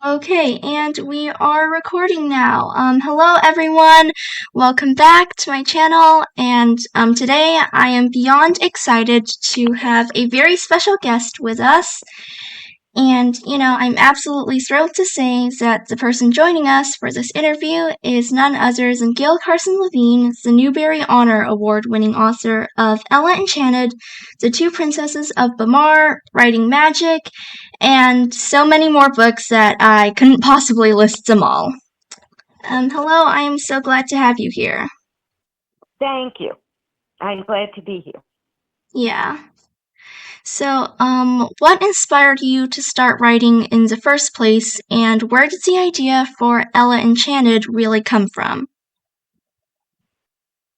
Okay, and we are recording now. Hello everyone. Welcome back to my channel. And today I am beyond excited to have a very special guest with us. And, I'm absolutely thrilled to say that the person joining us for this interview is none other than Gail Carson Levine, the Newbery Honor Award winning author of Ella Enchanted, The Two Princesses of Bamar, Writing Magic, and so many more books that I couldn't possibly list them all. Hello, I am so glad to have you here. Thank you. I'm glad to be here. Yeah. So, what inspired you to start writing in the first place, and where did the idea for Ella Enchanted really come from?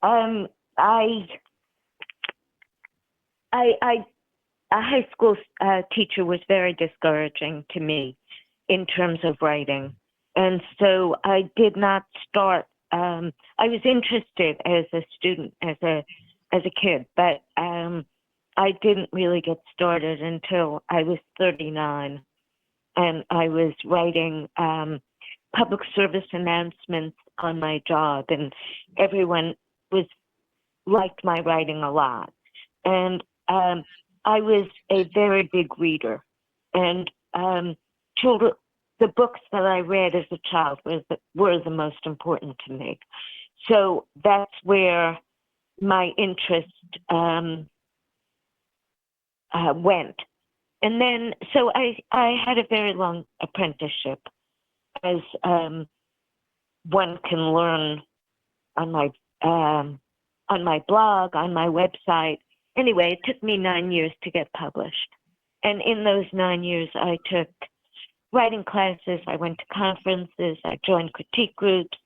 Um, I, I, a high school teacher was very discouraging to me in terms of writing, and so I did not start. I was interested as a student, as a kid, but I didn't really get started until I was 39, and I was writing public service announcements on my job, and everyone was liked my writing a lot. And I was a very big reader, and children, the books that I read as a child were the most important to me. So that's where my interest went. And then, so I had a very long apprenticeship, as one can learn on my blog, on my website. Anyway, it took me 9 years to get published. And in those 9 years, I took writing classes, I went to conferences, I joined critique groups,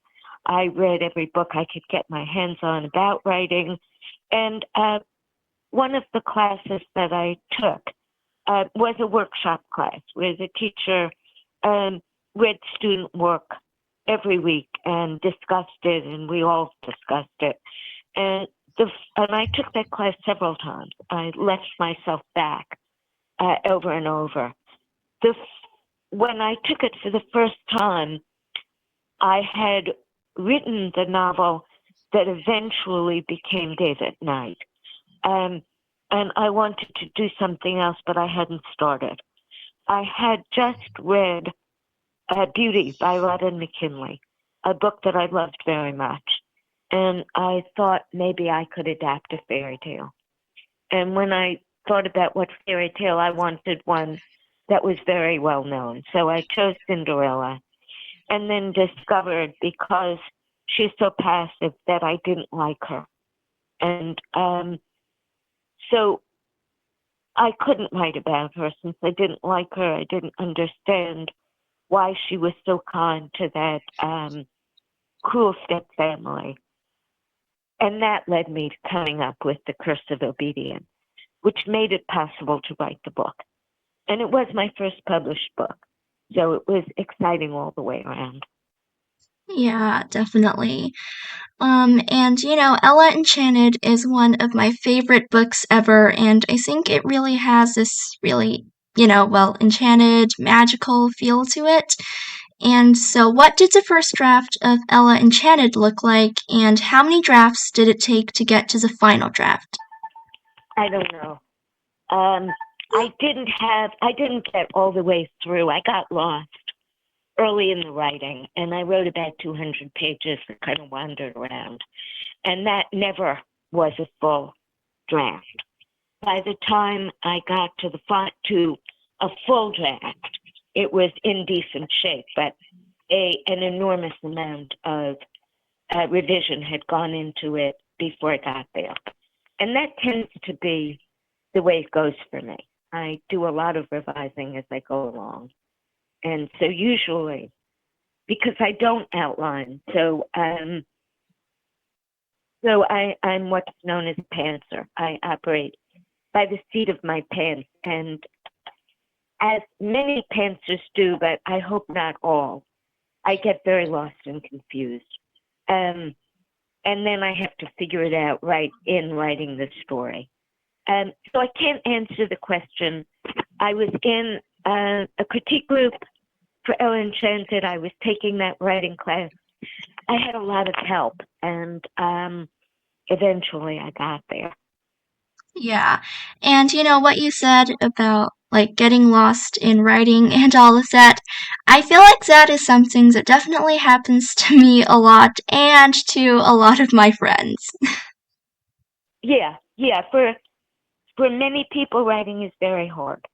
I read every book I could get my hands on about writing. And one of the classes that I took was a workshop class where the teacher read student work every week and discussed it, and we all discussed it. And and I took that class several times. I left myself back over and over. When I took it for the first time, I had written the novel that eventually became David Knight. Um, and I wanted to do something else, but I hadn't started. I had just read Beauty by Rodden McKinley, a book that I loved very much. And I thought maybe I could adapt a fairy tale. And when I thought about what fairy tale I wanted, one that was very well known. So I chose Cinderella, and then discovered, because she's so passive, that I didn't like her. And so I couldn't write about her since I didn't like her. I didn't understand why she was so kind to that cruel stepfamily. And that led me to coming up with The Curse of Obedience, which made it possible to write the book. And it was my first published book, so it was exciting all the way around. Yeah, definitely. And Ella Enchanted is one of my favorite books ever, and I think it really has this really, enchanted, magical feel to it. And so, what did the first draft of Ella Enchanted look like, and how many drafts did it take to get to the final draft? I don't know. Um, I didn't get all the way through. I got lost early in the writing, and I wrote about 200 pages and kind of wandered around. And that never was a full draft. By the time I got to to a full draft, it was in decent shape, but an enormous amount of revision had gone into it before I got there. And that tends to be the way it goes for me. I do a lot of revising as I go along. And so usually, because I don't outline, I'm what's known as a pantser. I operate by the seat of my pants, and as many pantsers do, but I hope not all, I get very lost and confused. And then I have to figure it out right in writing the story. So I can't answer the question. I was in a critique group for Enchanted, I was taking that writing class. I had a lot of help, and eventually I got there. Yeah. And you know what you said about like getting lost in writing and all of that, I feel like that is something that definitely happens to me a lot and to a lot of my friends. Yeah. For many people, writing is very hard,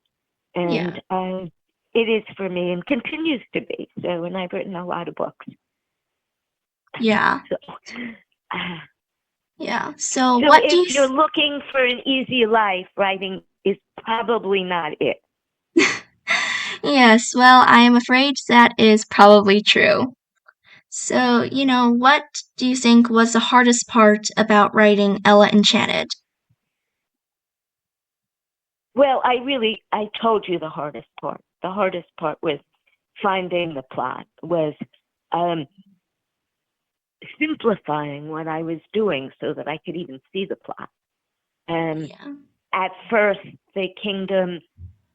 Yeah. and it is for me, and continues to be. So, and I've written a lot of books. Yeah. So, uh, Yeah. So so what do if you you're looking for an easy life, writing is probably not it. Yes, well, I am afraid that is probably true. So, you know, what do you think was the hardest part about writing Ella Enchanted? Well, I told you the hardest part. The hardest part was finding the plot, was um, simplifying what I was doing so that I could even see the plot. Yeah. At first, the kingdom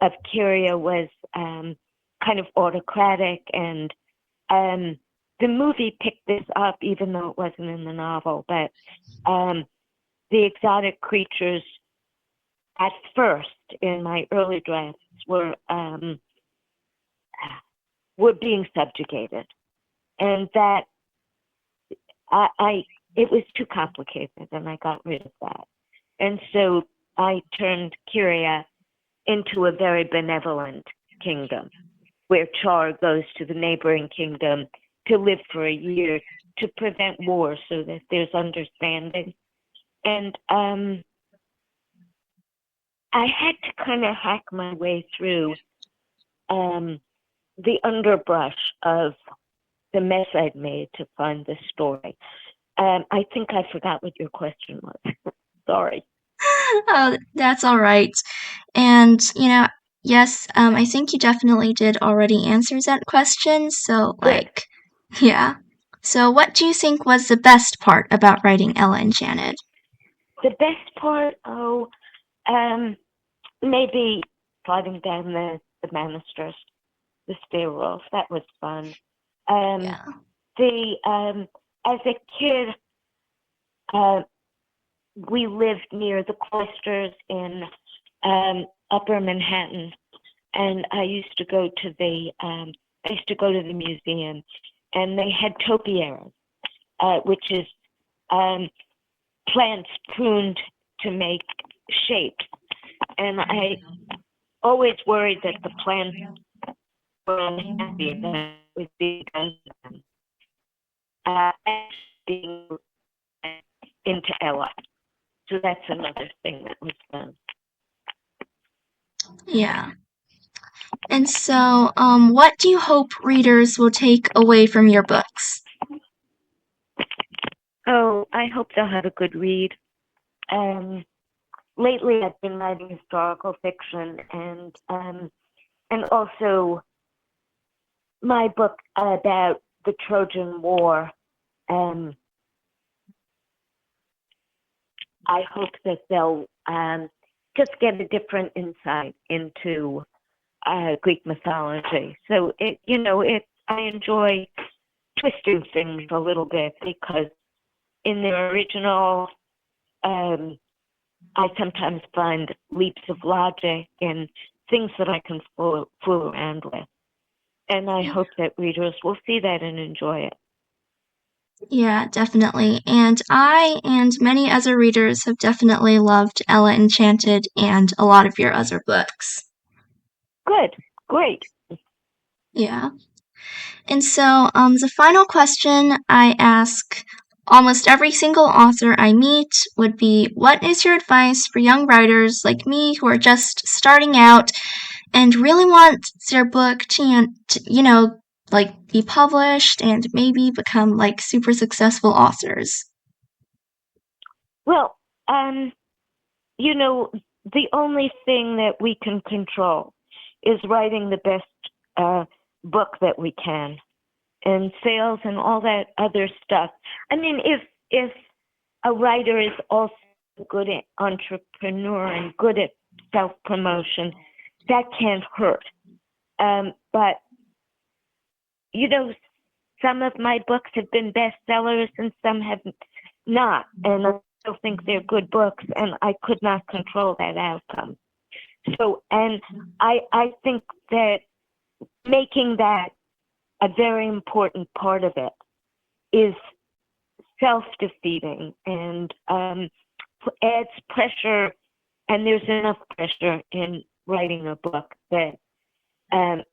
of Kyria was kind of autocratic, and the movie picked this up, even though it wasn't in the novel. But the exotic creatures, at first, in my early drafts, were being subjugated, and that I it was too complicated, and I got rid of that. And so I turned Kyria into a very benevolent kingdom, where Char goes to the neighboring kingdom to live for a year to prevent war, so that there's understanding. And I had to kind of hack my way through the underbrush of the mess I'd made to find this story. I think I forgot what your question was. Sorry. Oh, that's all right. And, you know, yes, I think you definitely did already answer that question. So, Good. like, yeah. So, what do you think was the best part about writing Ella Enchanted? The best part, maybe sliding down the banisters, the stairwells. That was fun. Um, Yeah. as a kid, uh, we lived near the cloisters in Upper Manhattan, and I used to go to the museum, and they had topiaries, which is plants pruned to make shapes. And I always worried that the plants were unhappy that it was because of them. Being into Ella. So that's another thing that was fun. Yeah. And so, what do you hope readers will take away from your books? Oh, I hope they'll have a good read. Lately, I've been writing historical fiction, and also my book about the Trojan War. I hope that they'll just get a different insight into Greek mythology. So I enjoy twisting things a little bit, because in the original, I sometimes find leaps of logic and things that I can fool around with. And I hope that readers will see that and enjoy it. Yeah, definitely. And I and many other readers have definitely loved Ella Enchanted and a lot of your other books. Good, great. Yeah. And so, the final question I ask almost every single author I meet would be, what is your advice for young writers like me who are just starting out and really want their book to like be published and maybe become like super successful authors? Well, the only thing that we can control is writing the best book that we can, and sales and all that other stuff. I mean, if a writer is also good at entrepreneur and good at self promotion, that can't hurt. But some of my books have been bestsellers and some have not, and I still think they're good books, and I could not control that outcome. So, and I think that making that a very important part of it is self-defeating and adds pressure, and there's enough pressure in writing a book that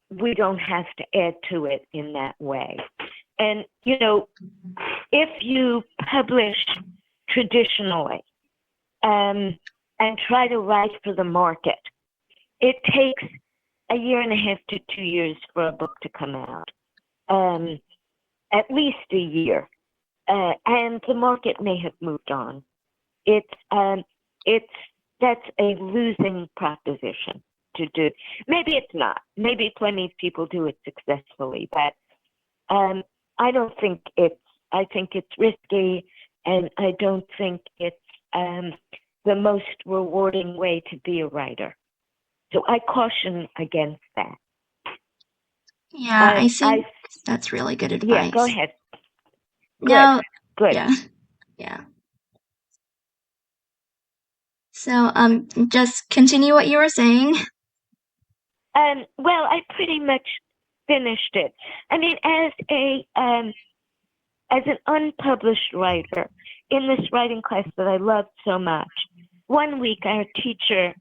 we don't have to add to it in that way. And, if you publish traditionally and try to write for the market, it takes 1.5 to 2 years for a book to come out, at least a year. And the market may have moved on. That's a losing proposition to do. Maybe it's not. Maybe plenty of people do it successfully, but I don't think I think it's risky, and I don't think it's the most rewarding way to be a writer. So I caution against that. Yeah, I think that's really good advice. Yeah, go ahead. No, good. Yeah. So, just continue what you were saying. Well, I pretty much finished it. I mean, as an unpublished writer in this writing class that I loved so much, one week our teacher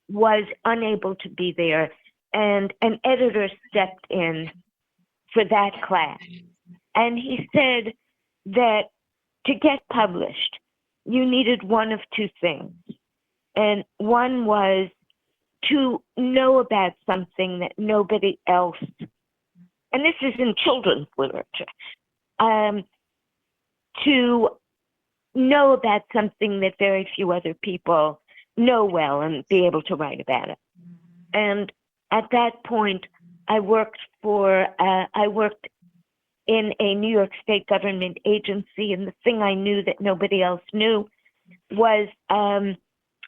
was unable to be there, and an editor stepped in for that class. And he said that to get published, you needed one of two things. And one was to know about something that nobody else, and this is in children's literature, to know about something that very few other people know well and be able to write about it. And at that point, I worked in a New York State government agency, and the thing I knew that nobody else knew was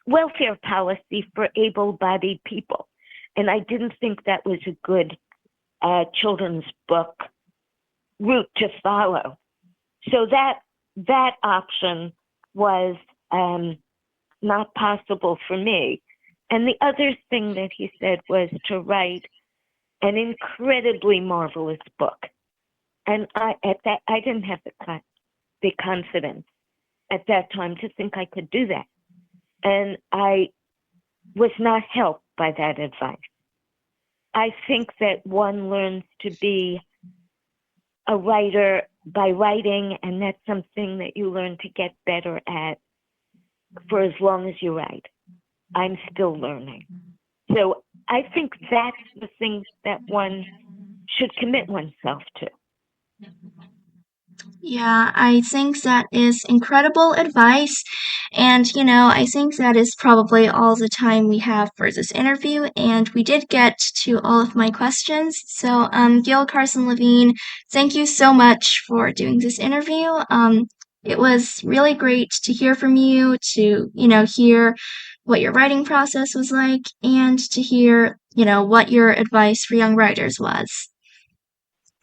welfare policy for able-bodied people. And I didn't think that was a good children's book route to follow. So that option was not possible for me. And the other thing that he said was to write an incredibly marvelous book. And I didn't have the confidence at that time to think I could do that. And I was not helped by that advice. I think that one learns to be a writer by writing, and that's something that you learn to get better at for as long as you write. I'm still learning. So I think that's the thing that one should commit oneself to. Yeah, I think that is incredible advice. And, I think that is probably all the time we have for this interview. And we did get to all of my questions. So, Gail Carson Levine, thank you so much for doing this interview. It was really great to hear from you, to, hear what your writing process was like, and to hear, what your advice for young writers was.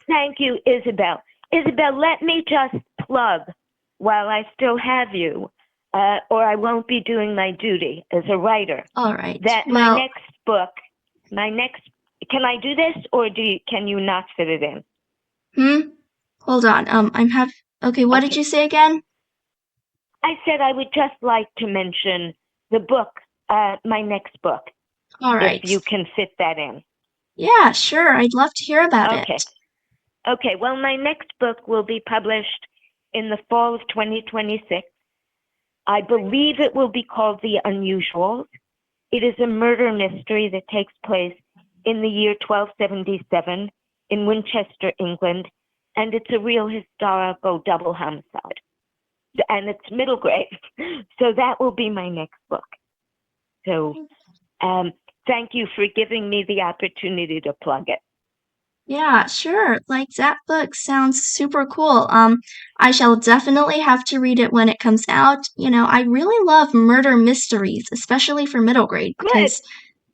Thank you, Isabelle. Isabelle, let me just plug while I still have you, or I won't be doing my duty as a writer. All right. That my next book, can I do this, or can you not fit it in? Hold on. Okay, what did you say again? I said I would just like to mention the book, my next book. All right. If you can fit that in. Yeah, sure. I'd love to hear about it. Okay, well, my next book will be published in the fall of 2026. I believe it will be called The Unusuals. It is a murder mystery that takes place in the year 1277 in Winchester, England, and it's a real historical double homicide. And it's middle grade, so that will be my next book. So thank you for giving me the opportunity to plug it. Yeah, sure. Like, that book sounds super cool. I shall definitely have to read it when it comes out. I really love murder mysteries, especially for middle grade, because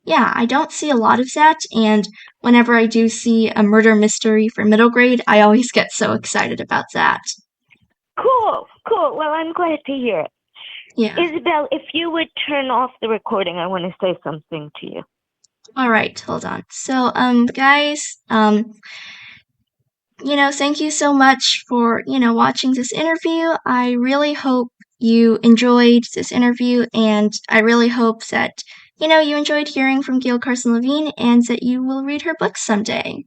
yeah, I don't see a lot of that, and whenever I do see a murder mystery for middle grade, I always get so excited about that. Cool. Well, I'm glad to hear it. Yeah. Isabelle, if you would turn off the recording, I want to say something to you. All right, hold on. So, guys, thank you so much for, watching this interview. I really hope you enjoyed this interview, and I really hope that, you enjoyed hearing from Gail Carson Levine and that you will read her books someday.